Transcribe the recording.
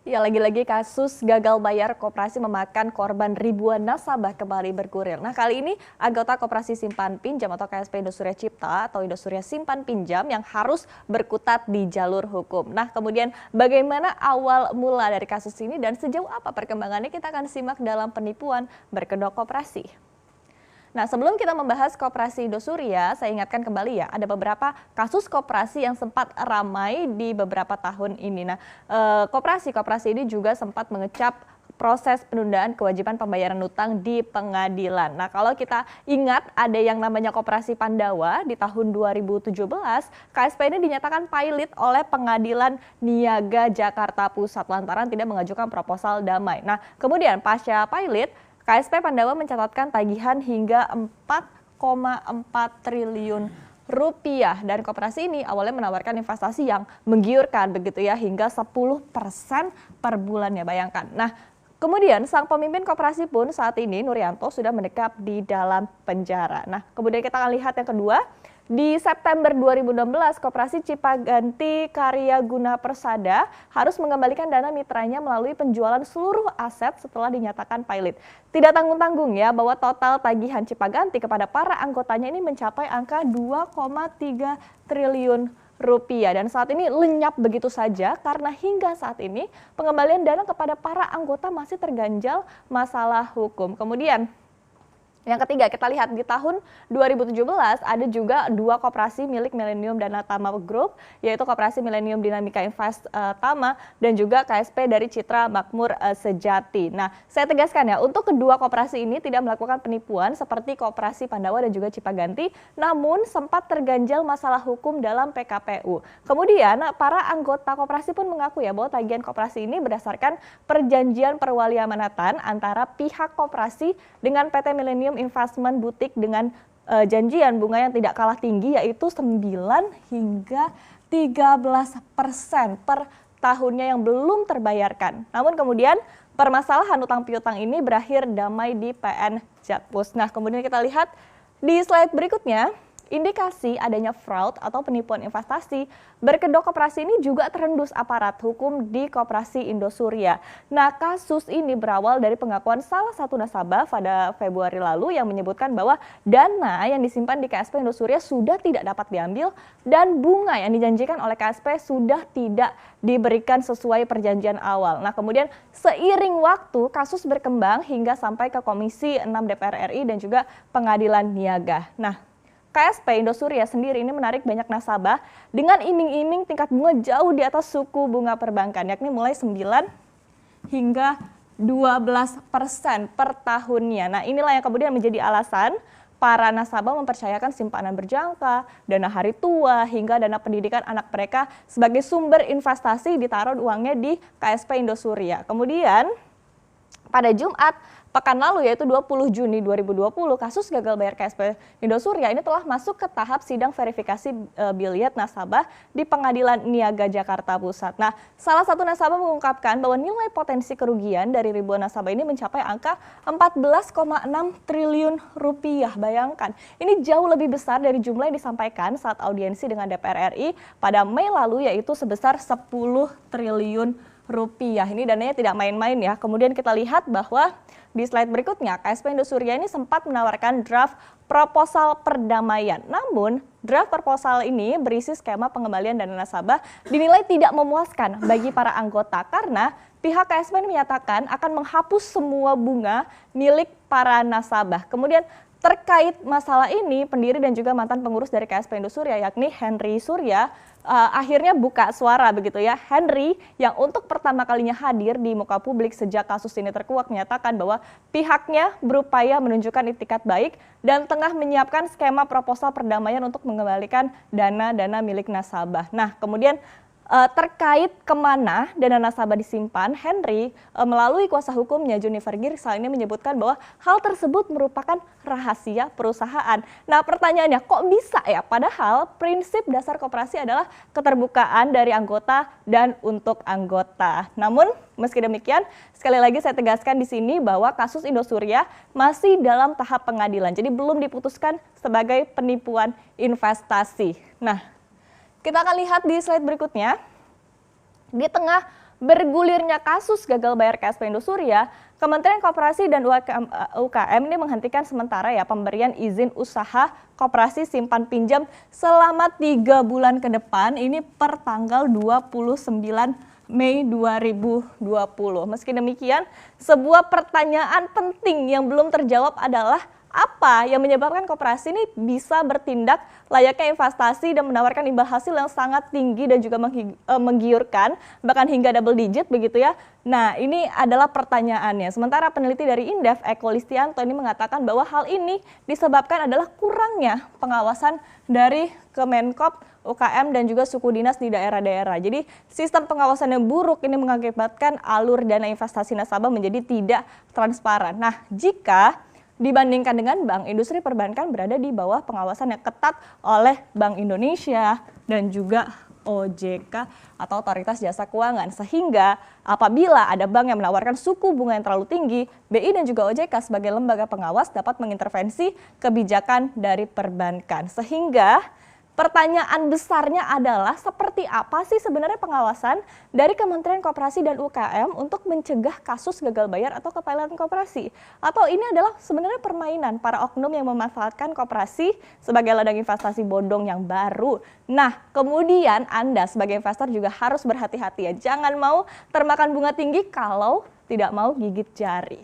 Ya, lagi-lagi kasus gagal bayar koperasi memakan korban ribuan nasabah kembali bergulir. Nah, kali ini anggota Koperasi Simpan Pinjam atau KSP Indosuria Cipta atau Indosuria Simpan Pinjam yang harus berkutat di jalur hukum. Nah, kemudian bagaimana awal mula dari kasus ini dan sejauh apa perkembangannya kita akan simak dalam penipuan berkedok koperasi. Nah, sebelum kita membahas Koperasi Indosuria, saya ingatkan kembali ya, ada beberapa kasus koperasi yang sempat ramai di beberapa tahun ini. Nah, koperasi ini juga sempat mengecap proses penundaan kewajiban pembayaran utang di pengadilan. Nah, kalau kita ingat ada yang namanya Koperasi Pandawa di tahun 2017, KSP ini dinyatakan pailit oleh Pengadilan Niaga Jakarta Pusat lantaran tidak mengajukan proposal damai. Nah, kemudian pasca pailit, KSP Pandawa mencatatkan tagihan hingga 4,4 triliun rupiah dan koperasi ini awalnya menawarkan investasi yang menggiurkan begitu ya hingga 10% per bulannya, bayangkan. Nah, kemudian sang pemimpin koperasi pun saat ini Nuryanto sudah mendekap di dalam penjara. Nah, kemudian kita akan lihat yang kedua. Di September 2016, Koperasi Cipaganti Karya Guna Persada harus mengembalikan dana mitranya melalui penjualan seluruh aset setelah dinyatakan pailit. Tidak tanggung-tanggung ya bahwa total tagihan Cipaganti kepada para anggotanya ini mencapai angka 2,3 triliun rupiah dan saat ini lenyap begitu saja karena hingga saat ini pengembalian dana kepada para anggota masih terganjal masalah hukum. Kemudian yang ketiga, kita lihat di tahun 2017 ada juga dua koperasi milik Millennium Dana Tama Group, yaitu Koperasi Millennium Dinamika Invest Tama dan juga KSP dari Citra Makmur Sejati. Nah, saya tegaskan ya, untuk kedua koperasi ini tidak melakukan penipuan seperti Koperasi Pandawa dan juga Cipaganti, namun sempat terganjal masalah hukum dalam PKPU. Kemudian, para anggota koperasi pun mengaku ya bahwa tagihan koperasi ini berdasarkan perjanjian perwaliamanatan antara pihak koperasi dengan PT Millennium Investment Boutique dengan janjian bunga yang tidak kalah tinggi yaitu 9 hingga 13% per tahunnya yang belum terbayarkan. Namun kemudian permasalahan utang piutang ini berakhir damai di PN Jakpus. Nah, kemudian kita lihat di slide berikutnya. Indikasi adanya fraud atau penipuan investasi berkedok koperasi ini juga terendus aparat hukum di Koperasi Indosuria. Nah, kasus ini berawal dari pengakuan salah satu nasabah pada Februari lalu yang menyebutkan bahwa dana yang disimpan di KSP Indosuria sudah tidak dapat diambil dan bunga yang dijanjikan oleh KSP sudah tidak diberikan sesuai perjanjian awal. Nah, kemudian seiring waktu kasus berkembang hingga sampai ke Komisi 6 DPR RI dan juga Pengadilan Niaga. Nah, KSP Indosuria sendiri ini menarik banyak nasabah dengan iming-iming tingkat bunga jauh di atas suku bunga perbankan, yakni mulai 9 hingga 12% per tahunnya. Nah, inilah yang kemudian menjadi alasan para nasabah mempercayakan simpanan berjangka, dana hari tua, hingga dana pendidikan anak mereka sebagai sumber investasi ditaruh uangnya di KSP Indosuria. Kemudian pada Jumat pekan lalu yaitu 20 Juni 2020, kasus gagal bayar KSP Indosuria ini telah masuk ke tahap sidang verifikasi biliet nasabah di Pengadilan Niaga Jakarta Pusat. Nah, salah satu nasabah mengungkapkan bahwa nilai potensi kerugian dari ribuan nasabah ini mencapai angka 14,6 triliun rupiah. Bayangkan, ini jauh lebih besar dari jumlah yang disampaikan saat audiensi dengan DPR RI pada Mei lalu yaitu sebesar 10 triliun rupiah. Ini dananya tidak main-main ya. Kemudian kita lihat bahwa di slide berikutnya, KSP Indosuria ini sempat menawarkan draft proposal perdamaian. Namun, draft proposal ini berisi skema pengembalian dana nasabah dinilai tidak memuaskan bagi para anggota karena pihak KSP ini menyatakan akan menghapus semua bunga milik para nasabah. Kemudian terkait masalah ini, pendiri dan juga mantan pengurus dari KSP Indosuria yakni Henry Surya akhirnya buka suara begitu ya. Henry yang untuk pertama kalinya hadir di muka publik sejak kasus ini terkuak menyatakan bahwa pihaknya berupaya menunjukkan itikat baik dan tengah menyiapkan skema proposal perdamaian untuk mengembalikan dana-dana milik nasabah. Nah, kemudian terkait kemana dana nasabah disimpan, Henry melalui kuasa hukumnya Junifer Girsal ini menyebutkan bahwa hal tersebut merupakan rahasia perusahaan. Nah, pertanyaannya kok bisa ya? Padahal prinsip dasar koperasi adalah keterbukaan dari anggota dan untuk anggota. Namun meski demikian, sekali lagi saya tegaskan di sini bahwa kasus Indosuria masih dalam tahap pengadilan. Jadi belum diputuskan sebagai penipuan investasi. Nah, kita akan lihat di slide berikutnya. Di tengah bergulirnya kasus gagal bayar KSP Indosuria, Kementerian Koperasi dan UKM ini menghentikan sementara ya pemberian izin usaha koperasi simpan pinjam selama 3 bulan ke depan, ini per tanggal 29 Mei 2020. Meski demikian, sebuah pertanyaan penting yang belum terjawab adalah apa yang menyebabkan koperasi ini bisa bertindak layaknya investasi dan menawarkan imbal hasil yang sangat tinggi dan juga menggiurkan, bahkan hingga double digit begitu ya. Nah, ini adalah pertanyaannya. Sementara peneliti dari Indef, Eko Listianto ini mengatakan bahwa hal ini disebabkan adalah kurangnya pengawasan dari Kemenkop, UKM dan juga suku dinas di daerah-daerah. Jadi sistem pengawasan yang buruk ini mengakibatkan alur dana investasi nasabah menjadi tidak transparan. Nah, jika dibandingkan dengan bank, industri perbankan berada di bawah pengawasan yang ketat oleh Bank Indonesia dan juga OJK atau Otoritas Jasa Keuangan. Sehingga apabila ada bank yang menawarkan suku bunga yang terlalu tinggi, BI dan juga OJK sebagai lembaga pengawas dapat mengintervensi kebijakan dari perbankan. Sehingga pertanyaan besarnya adalah seperti apa sih sebenarnya pengawasan dari Kementerian Koperasi dan UKM untuk mencegah kasus gagal bayar atau kepailitan koperasi? Atau ini adalah sebenarnya permainan para oknum yang memanfaatkan koperasi sebagai ladang investasi bodong yang baru? Nah, kemudian Anda sebagai investor juga harus berhati-hati ya. Jangan mau termakan bunga tinggi kalau tidak mau gigit jari.